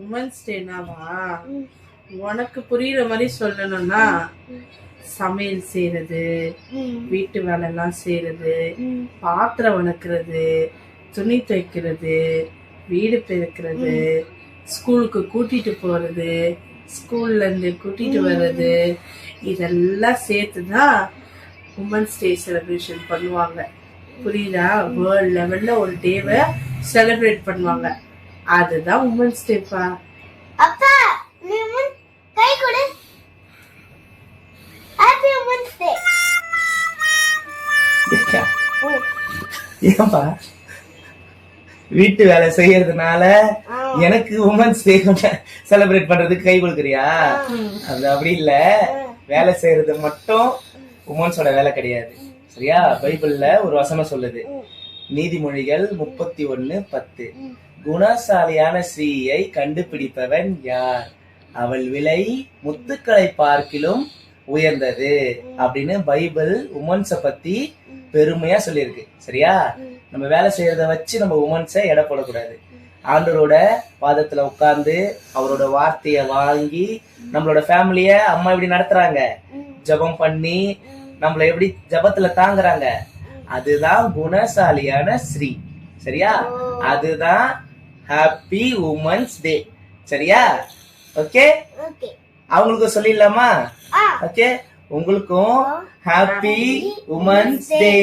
Women's டேனாவா? உனக்கு புரியுற மாதிரி சொல்லணும்னா சமையல் செய்யறது, வீட்டு வேலை எல்லாம் செய்யறது, பாத்திரம் வளர்க்கறது, துணி துவைக்கிறது, வீடு பெருக்கிறது, ஸ்கூலுக்கு கூட்டிட்டு போறது, ஸ்கூல்ல இருந்து கூட்டிட்டு வர்றது, இதெல்லாம் சேர்த்துதான் உமன்ஸ் டே செலிப்ரேஷன் பண்ணுவாங்க. புரியுதா? வேர்ல்ட் லெவல்ல ஒரு டேவை செலிப்ரேட் பண்ணுவாங்க. அதுதான் உமன்ஸ் டேப்பா. அப்பா நீ கை கொடு. Happy women's day. ஏன்பா வீட்டு வேலை செய்யறதுனால எனக்கு உமன்ஸ் டே செலிப்ரேட் பண்றதுக்கு கை கொடுக்குறியா? அது அப்படி இல்ல, வேலை செய்யறது மட்டும் உமன்ஸோட வேலை கிடையாது. சரியா? பைபிள்ல ஒரு வசனம் சொல்லுது, நீதிமொழிகள் 31:10, குணசாலியான ஸ்ரீயை கண்டுபிடிப்பவன் யார்? அவள் விலை முத்துக்களை பார்க்கிலும் உயர்ந்தது அப்படின்னு பைபிள் உமன்ஸ பத்தி பெருமையா சொல்லியிருக்கு. சரியா? நம்ம வேலை செய்யறத வச்சு நம்ம உமன்ஸை எடை போடக்கூடாது. ஆண்டவரோட பாதத்துல உட்கார்ந்து அவரோட வார்த்தைய வாங்கி நம்மளோட ஃபேமிலிய அம்மா எப்படி நடத்துறாங்க, ஜபம் பண்ணி நம்மள எப்படி ஜபத்துல தாங்குறாங்க, அதுதான் குணசாலியான ஸ்ரீ. சரியா? அதுதான் ஹாப்பி உமன்ஸ் டே. சரியா? ஓகே, அவங்களுக்கு சொல்லிடலாமா? ஓகே, உங்களுக்கும் ஹாப்பி உமன்ஸ் டே.